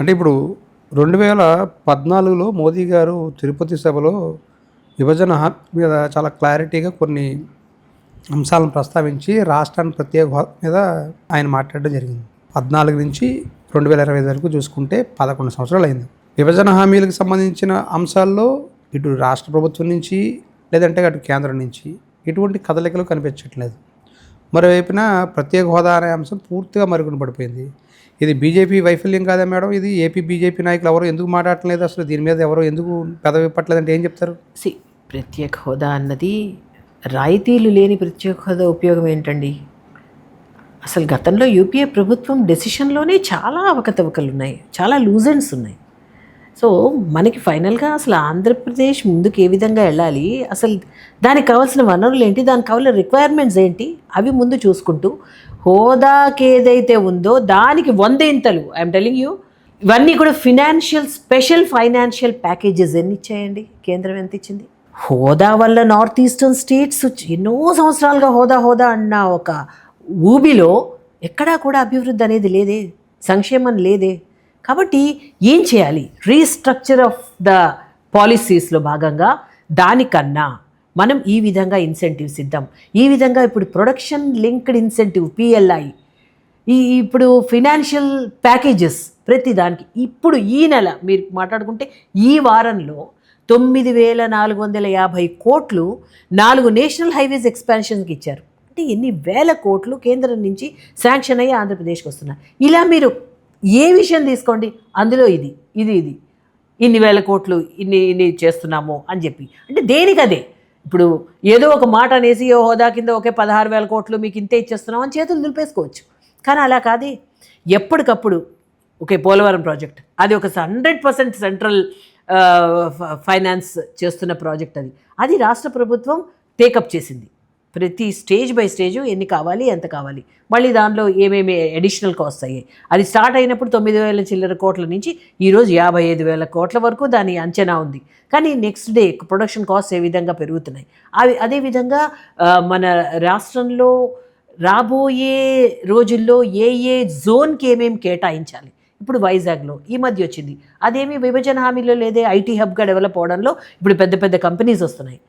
అంటే ఇప్పుడు 2014లో మోదీ గారు తిరుపతి సభలో విభజన హామీ మీద చాలా క్లారిటీగా కొన్ని అంశాలను ప్రస్తావించి రాష్ట్రానికి ప్రత్యేక హోదా మీద ఆయన మాట్లాడడం జరిగింది. 14 నుంచి 2025 వరకు చూసుకుంటే 11 సంవత్సరాలు అయింది. విభజన హామీలకు సంబంధించిన అంశాల్లో ఇటు రాష్ట్ర ప్రభుత్వం నుంచి లేదంటే అటు కేంద్రం నుంచి ఎటువంటి కదలికలు కనిపించట్లేదు. మరోవైపున ప్రత్యేక హోదా అనే అంశం పూర్తిగా మరుగున పడిపోయింది. ఇది బీజేపీ వైఫల్యం కాదా మేడం? ఇది ఏపీ బీజేపీ నాయకులు ఎవరు ఎందుకు మాట్లాడట్లేదు? అసలు దీని మీద ఎవరు ఎందుకు పెదవి విప్పట్లేదంటే ఏం చెప్తారు? ప్రత్యేక హోదా అన్నది రాయితీలు లేని ప్రత్యేక హోదా ఉపయోగం ఏంటండి? అసలు గతంలో యూపీఏ ప్రభుత్వం డెసిషన్లోనే చాలా అవకతవకలు ఉన్నాయి, చాలా లూజెండ్స్ ఉన్నాయి. సో మనకి ఫైనల్గా అసలు ఆంధ్రప్రదేశ్ ముందుకు ఏ విధంగా వెళ్ళాలి, అసలు దానికి కావాల్సిన వనరులు ఏంటి, దానికి కావాల్సిన రిక్వైర్మెంట్స్ ఏంటి, అవి ముందు చూసుకుంటూ హోదాకి ఏదైతే ఉందో దానికి 100 ఇంతలు ఐఎమ్ టెలింగ్ యూ. ఇవన్నీ కూడా స్పెషల్ ఫైనాన్షియల్ ప్యాకేజెస్ ఎన్ని ఇచ్చాయండి? కేంద్రం ఎంత ఇచ్చింది? హోదా వల్ల నార్త్ ఈస్టర్న్ స్టేట్స్ ఎన్నో సంవత్సరాలుగా హోదా హోదా అన్న ఒక ఊబిలో ఎక్కడా కూడా అభివృద్ధి అనేది లేదే, సంక్షేమం లేదే. కాబట్టి ఏం చేయాలి? రీస్ట్రక్చర్ ఆఫ్ ద పాలసీస్లో భాగంగా దానికన్నా మనం ఈ విధంగా ఇన్సెంటివ్స్ ఇద్దాం. ఈ విధంగా ఇప్పుడు ప్రొడక్షన్ లింక్డ్ ఇన్సెంటివ్ పిఎల్ఐ, ఇప్పుడు ఫినాన్షియల్ ప్యాకేజెస్ ప్రతి దానికి ఇప్పుడు ఈ నెల మీరు మాట్లాడుకుంటే ఈ వారంలో 9,450 కోట్లు 4 నేషనల్ హైవేస్ ఎక్స్పాన్షన్కి ఇచ్చారు. అంటే ఎన్ని వేల కోట్లు కేంద్రం నుంచి శాంక్షన్ అయ్యి ఆంధ్రప్రదేశ్కి వస్తున్నాయి. ఇలా మీరు ఏ విషయం తీసుకోండి, అందులో ఇది ఇన్ని వేల కోట్లు ఇన్ని చేస్తున్నాము అని చెప్పి, అంటే దేనికదే. ఇప్పుడు ఏదో ఒక మాట అనేసి హోదా కింద ఒకే 16,000 కోట్లు మీకు ఇంతే ఇచ్చేస్తున్నాం అని చేతులు దులిపేసుకోవచ్చు. కానీ అలా కాదే, ఎప్పటికప్పుడు ఓకే పోలవరం ప్రాజెక్ట్ అది ఒక 100% సెంట్రల్ ఫైనాన్స్ చేస్తున్న ప్రాజెక్ట్, అది రాష్ట్ర ప్రభుత్వం టేకప్ చేసింది. ప్రతి స్టేజ్ బై స్టేజ్ ఎన్ని కావాలి, ఎంత కావాలి, మళ్ళీ దానిలో ఏమేమి అడిషనల్ కాస్ట్ అయ్యాయి. అది స్టార్ట్ అయినప్పుడు 9,000 చిల్లర కోట్ల నుంచి ఈరోజు 55,000 కోట్ల వరకు దాని అంచనా ఉంది. కానీ నెక్స్ట్ డే ప్రొడక్షన్ కాస్ట్ ఏ విధంగా పెరుగుతున్నాయి. అదేవిధంగా మన రాష్ట్రంలో రాబోయే రోజుల్లో ఏ జోన్కి ఏమేమి కేటాయించాలి. ఇప్పుడు వైజాగ్లో ఈ మధ్య వచ్చింది, అదేమి విభజన హామీలో లేదే, ఐటీ హబ్గా డెవలప్ అవడంలో ఇప్పుడు పెద్ద పెద్ద కంపెనీస్ వస్తున్నాయి.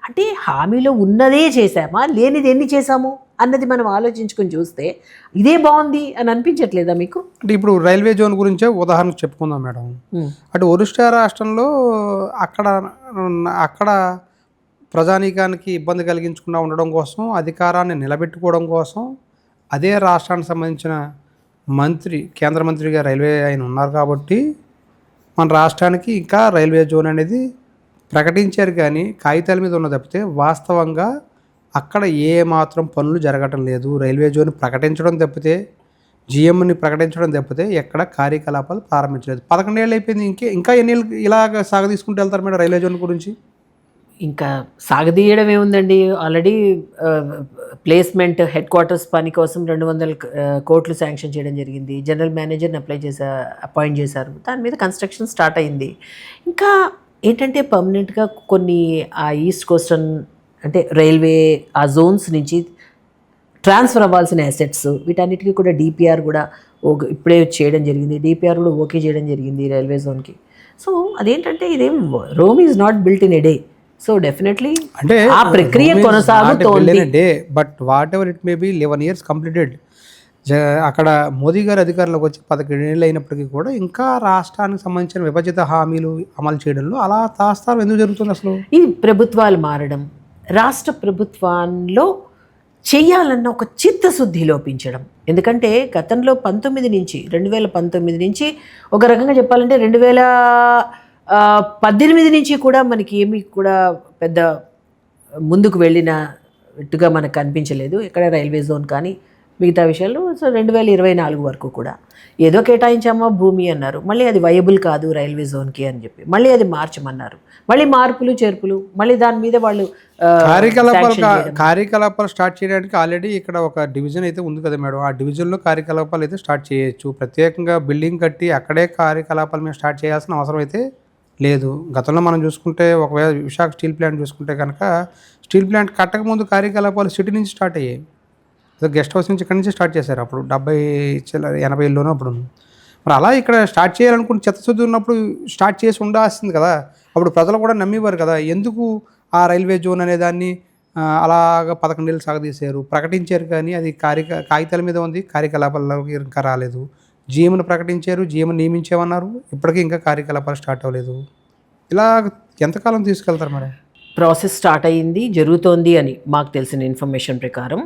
అంటే హామీలో ఉన్నదే చేశామా, లేనిది ఎన్ని చేశాము అన్నది మనం ఆలోచించుకొని చూస్తే ఇదే బాగుంది అని అనిపించట్లేదా మీకు? అంటే ఇప్పుడు రైల్వే జోన్ గురించే ఉదాహరణకు చెప్పుకుందాం మేడం. అటు ఒరిస్సా రాష్ట్రంలో అక్కడ ప్రజానీకానికి ఇబ్బంది కలిగించకుండా ఉండడం కోసం, అధికారాన్ని నిలబెట్టుకోవడం కోసం అదే రాష్ట్రానికి సంబంధించిన కేంద్ర మంత్రిగా రైల్వే ఆయన ఉన్నారు కాబట్టి మన రాష్ట్రానికి ఇంకా రైల్వే జోన్ అనేది ప్రకటించారు. కానీ కాగితాల మీద ఉన్న తప్పితే వాస్తవంగా అక్కడ ఏ మాత్రం పనులు జరగటం లేదు. రైల్వే జోన్ ప్రకటించడం తప్పితే, జిఎంని ప్రకటించడం తప్పితే ఎక్కడ కార్యకలాపాలు ప్రారంభించలేదు. 11 ఏళ్ళు అయిపోయింది. ఇంకా ఎన్ని ఏళ్ళు ఇలాగ సాగదీసుకుంటూ వెళ్తారు మేడం రైల్వే జోన్ గురించి? ఇంకా సాగదీయడం ఏముందండి, ఆల్రెడీ ప్లేస్మెంట్ హెడ్ క్వార్టర్స్ పని కోసం 200 కోట్లు శాంక్షన్ చేయడం జరిగింది. జనరల్ మేనేజర్ని అపాయింట్ చేశారు. దాని మీద కన్స్ట్రక్షన్ స్టార్ట్ అయింది. ఇంకా ఏంటంటే పర్మనెంట్గా కొన్ని ఆ ఈస్ట్ కోస్టర్న్ అంటే రైల్వే ఆ జోన్స్ నుంచి ట్రాన్స్ఫర్ అవ్వాల్సిన అసెట్స్ వీటన్నిటికీ కూడా డిపిఆర్ కూడా ఇప్పుడే చేయడం జరిగింది. డిపిఆర్ కూడా ఓకే చేయడం జరిగింది రైల్వే జోన్కి. సో అదేంటంటే ఇదేం Rome is not built in a day. So definitely అంటే ఆ ప్రక్రియ కొనసాగుతోంది. But what ever it may be 11 years completed. అక్కడ మోదీ గారు అధికారంలోకి వచ్చి 11 ఏళ్ళు అయినప్పటికీ కూడా ఇంకా రాష్ట్రానికి సంబంధించిన విభజిత హామీలు అమలు చేయడంలో అలా తాస్తారం ఎందుకు జరుగుతుంది? అసలు ఇది ప్రభుత్వాలు మారడం, రాష్ట్ర ప్రభుత్వాల్లో చేయాలన్న ఒక చిత్తశుద్ధి లోపించడం. ఎందుకంటే గతంలో 2019 నుంచి ఒక రకంగా చెప్పాలంటే 2018 నుంచి కూడా మనకి ఏమి కూడా పెద్ద ముందుకు వెళ్ళినట్టుగా మనకు అనిపించలేదు ఎక్కడ రైల్వే జోన్ కానీ మిగతా విషయాలు. సో 2024 వరకు కూడా ఏదో కేటాయించామా భూమి అన్నారు, మళ్ళీ అది వయబుల్ కాదు రైల్వే జోన్కి అని చెప్పి మళ్ళీ అది మార్చమన్నారు, మళ్ళీ మార్పులు చేర్పులు, మళ్ళీ దాని మీద వాళ్ళు కార్యకలాపాలు స్టార్ట్ చేయడానికి ఆల్రెడీ ఇక్కడ ఒక డివిజన్ అయితే ఉంది కదా మేడం. ఆ డివిజన్లో కార్యకలాపాలు అయితే స్టార్ట్ చేయొచ్చు. ప్రత్యేకంగా బిల్డింగ్ కట్టి అక్కడే కార్యకలాపాల మీద స్టార్ట్ చేయాల్సిన అవసరం అయితే లేదు. గతంలో మనం చూసుకుంటే ఒకవేళ విశాఖ స్టీల్ ప్లాంట్ చూసుకుంటే కనుక స్టీల్ ప్లాంట్ కట్టక ముందు కార్యకలాపాలు సిటీ నుంచి స్టార్ట్ అయ్యాయి. గెస్ట్ హౌస్ నుంచి ఇక్కడి నుంచి స్టార్ట్ చేశారు. అప్పుడు 70-80 అప్పుడు మరి అలా ఇక్కడ స్టార్ట్ చేయాలనుకుని చిత్తశుద్ధి ఉన్నప్పుడు స్టార్ట్ చేసి ఉండాల్సింది కదా. అప్పుడు ప్రజలు కూడా నమ్మేవారు కదా. ఎందుకు ఆ రైల్వే జోన్ అనే దాన్ని అలాగ 11 ఏళ్ళు సాగదీశారు, ప్రకటించారు, కానీ అది కాగితాల మీద ఉంది, కార్యకలాపాల్లోకి ఇంకా రాలేదు. జీఎంను ప్రకటించారు, జీఎంను నియమించామన్నారు, ఇప్పటికీ ఇంకా కార్యకలాపాలు స్టార్ట్ అవ్వలేదు. ఇలా ఎంతకాలం తీసుకెళ్తారు మరి? ప్రాసెస్ స్టార్ట్ అయ్యింది, జరుగుతోంది అని మాకు తెలిసిన ఇన్ఫర్మేషన్ ప్రకారం.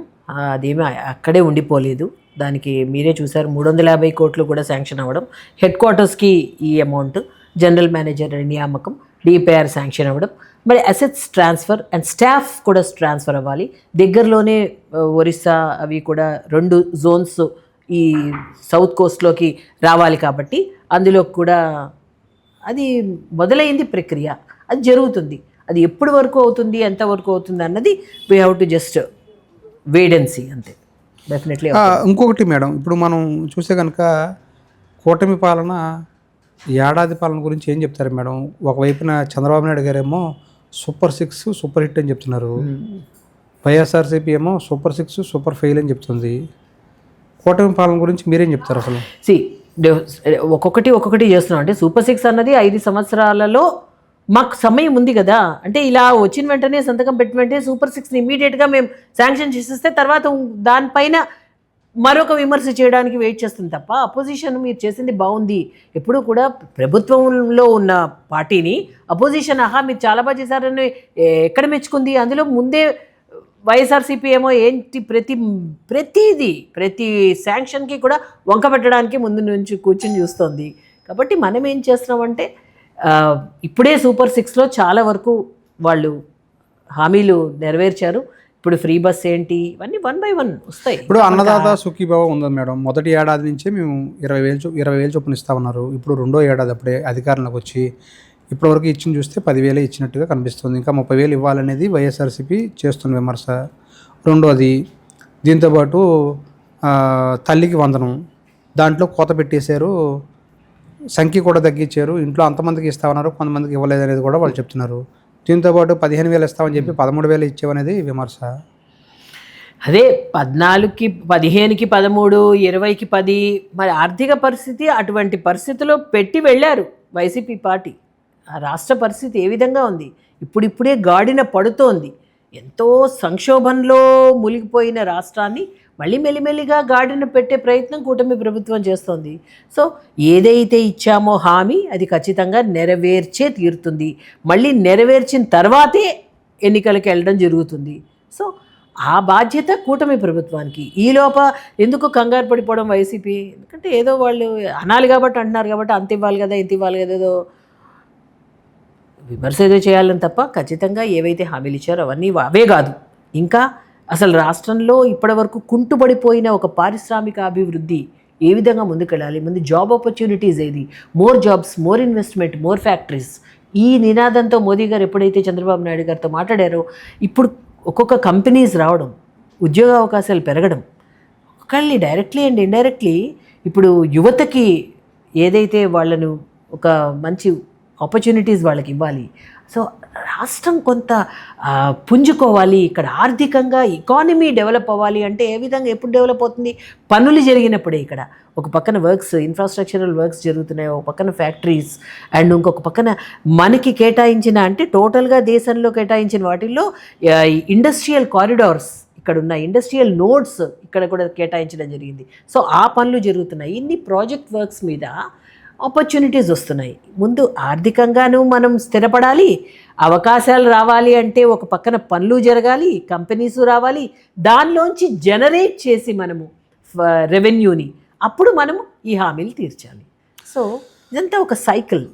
అదేమీ అక్కడే ఉండిపోలేదు. దానికి మీరే చూసారు 350 కోట్లు కూడా శాంక్షన్ అవ్వడం, హెడ్ క్వార్టర్స్కి ఈ అమౌంట్, జనరల్ మేనేజర్ నియామకం, డిపిఆర్ శాంక్షన్ అవ్వడం, మరి అసెట్స్ ట్రాన్స్ఫర్ అండ్ స్టాఫ్ కూడా ట్రాన్స్ఫర్ అవ్వాలి. దగ్గరలోనే ఒరిస్సా అవి కూడా 2 జోన్స్ ఈ సౌత్ కోస్ట్లోకి రావాలి కాబట్టి అందులో కూడా అది మొదలైంది ప్రక్రియ, అది జరుగుతుంది. అది ఎప్పటి వరకు అవుతుంది, ఎంతవరకు అవుతుంది అన్నది we have to just wait and see అంతే. డెఫినెట్లీ. ఇంకొకటి మేడం, ఇప్పుడు మనం చూస్తే కనుక కూటమి పాలన, ఏడాది పాలన గురించి ఏం చెప్తారు మేడం? ఒకవైపున చంద్రబాబు నాయుడు గారేమో సూపర్ 6 సూపర్ హిట్ అని చెప్తున్నారు, వైఎస్ఆర్సీపీ ఏమో సూపర్ 6 సూపర్ ఫెయిల్ అని చెప్తుంది. కూటమి పాలన గురించి మీరేం చెప్తారు అసలు? ఒక్కొక్కటి చేస్తున్నాం. అంటే సూపర్ 6 అన్నది 5 సంవత్సరాలలో మాకు సమయం ఉంది కదా. అంటే ఇలా వచ్చిన వెంటనే సంతకం పెట్టిన వెంటనే సూపర్ 6ని ఇమీడియట్గా మేము శాంక్షన్ చేసేస్తే తర్వాత దానిపైన మరొక విమర్శ చేయడానికి వెయిట్ చేస్తుంది తప్ప, అపోజిషన్ మీరు చేసింది బాగుంది. ఎప్పుడు కూడా ప్రభుత్వంలో ఉన్న పార్టీని అపోజిషన్ మీరు చాలా బాగా చేశారని ఎక్కడ మెచ్చుకుంది? అందులో ముందే వైఎస్ఆర్సీపీ ఏమో ఏంటి ప్రతి శాంక్షన్కి కూడా వంక పెట్టడానికి ముందు నుంచి కూర్చొని చూస్తోంది. కాబట్టి మనం ఏం చేస్తున్నామంటే ఇప్పుడే సూపర్ 6లో చాలా వరకు వాళ్ళు హామీలు నెరవేర్చారు. ఇప్పుడు ఫ్రీ బస్ ఏంటి, ఇవన్నీ 1 by 1 వస్తాయి. ఇప్పుడు అన్నదాత సుఖీభావ ఉంది మేడం. మొదటి ఏడాది నుంచే మేము 20,000 చొప్పున ఇస్తామన్నారు. ఇప్పుడు రెండో ఏడాది అప్పుడే అధికారంలోకి వచ్చి ఇప్పటివరకు ఇచ్చిన చూస్తే 10,000 ఇచ్చినట్టుగా కనిపిస్తుంది. ఇంకా 30,000 ఇవ్వాలనేది వైఎస్ఆర్సీపీ చేస్తున్న విమర్శ. రెండోది, దీంతోపాటు తల్లికి వందనం, దాంట్లో కోత పెట్టేశారు, సంఖ్య కూడా తగ్గించారు. ఇంట్లో అంతమందికి ఇస్తామన్నారు, కొంతమందికి ఇవ్వలేదనేది కూడా వాళ్ళు చెప్తున్నారు. దీంతోపాటు 15,000 ఇస్తామని చెప్పి 13,000 ఇచ్చేవనేది విమర్శ. అదే 14కి 15కి 13, 20కి 10. మరి ఆర్థిక పరిస్థితి అటువంటి పరిస్థితిలో పెట్టి వెళ్ళారు వైసీపీ పార్టీ. ఆ రాష్ట్ర పరిస్థితి ఏ విధంగా ఉంది? ఇప్పుడిప్పుడే గాడిన పడుతోంది. ఎంతో సంక్షోభంలో మునిగిపోయిన రాష్ట్రాన్ని మళ్ళీ మెల్లిమెల్లిగా గాడిన పెట్టే ప్రయత్నం కూటమి ప్రభుత్వం చేస్తోంది. సో ఏదైతే ఇచ్చామో హామీ అది ఖచ్చితంగా నెరవేర్చే తీరుతుంది. మళ్ళీ నెరవేర్చిన తర్వాతే ఎన్నికలకు వెళ్ళడం జరుగుతుంది. సో ఆ బాధ్యత కూటమి ప్రభుత్వానికి. ఈలోప ఎందుకు కంగారు పడిపోవడం వైసీపీ? ఎందుకంటే ఏదో వాళ్ళు అనాలి కాబట్టి అంటున్నారు కాబట్టి అంత ఇవ్వాలి కదా, ఇంత ఇవ్వాలి కదా, ఏదో విమర్శ ఏదో చేయాలని తప్ప ఖచ్చితంగా ఏవైతే హామీలు ఇచ్చారో అవే కాదు. ఇంకా అసలు రాష్ట్రంలో ఇప్పటివరకు కుంటుపడిపోయిన ఒక పారిశ్రామిక అభివృద్ధి ఏ విధంగా ముందుకెళ్ళాలి, ముందు జాబ్ ఆపర్చునిటీస్ ఏది, more jobs, more investment, more factories, ఈ నినాదంతో మోదీ గారు ఎప్పుడైతే చంద్రబాబు నాయుడు గారితో మాట్లాడారో ఇప్పుడు ఒక్కొక్క కంపెనీస్ రావడం, ఉద్యోగ అవకాశాలు పెరగడం, ఒకళ్ళని డైరెక్ట్లీ అండ్ ఇండైరెక్ట్లీ ఇప్పుడు యువతకి ఏదైతే వాళ్ళను ఒక మంచి ఆపర్చునిటీస్ వాళ్ళకి ఇవ్వాలి. సో రాష్ట్రం కొంత పుంజుకోవాలి, ఇక్కడ ఆర్థికంగా ఎకానమీ డెవలప్ అవ్వాలి అంటే ఏ విధంగా ఎప్పుడు డెవలప్ అవుతుంది? పనులు జరిగినప్పుడే. ఇక్కడ ఒక పక్కన వర్క్స్, ఇన్ఫ్రాస్ట్రక్చరల్ వర్క్స్ జరుగుతున్నాయి, ఒక పక్కన ఫ్యాక్టరీస్, అండ్ ఇంకొక పక్కన మనకి కేటాయించిన అంటే టోటల్గా దేశంలో కేటాయించిన వాటిల్లో ఇండస్ట్రియల్ కారిడార్స్, ఇక్కడ ఉన్న ఇండస్ట్రియల్ నోడ్స్ ఇక్కడ కూడా కేటాయించడం జరిగింది. సో ఆ పనులు జరుగుతున్నాయి. ఇన్ని ప్రాజెక్ట్ వర్క్స్ మీద ఆపర్చునిటీస్ వస్తున్నాయి. ముందు ఆర్థికంగానూ మనం స్థిరపడాలి, అవకాశాలు రావాలి అంటే ఒక పక్కన పనులు జరగాలి, కంపెనీస్ రావాలి, దానిలోంచి జనరేట్ చేసి మనము రెవెన్యూని, అప్పుడు మనము ఈ హామీలు తీర్చాలి. సో ఇదంతా ఒక సైకిల్.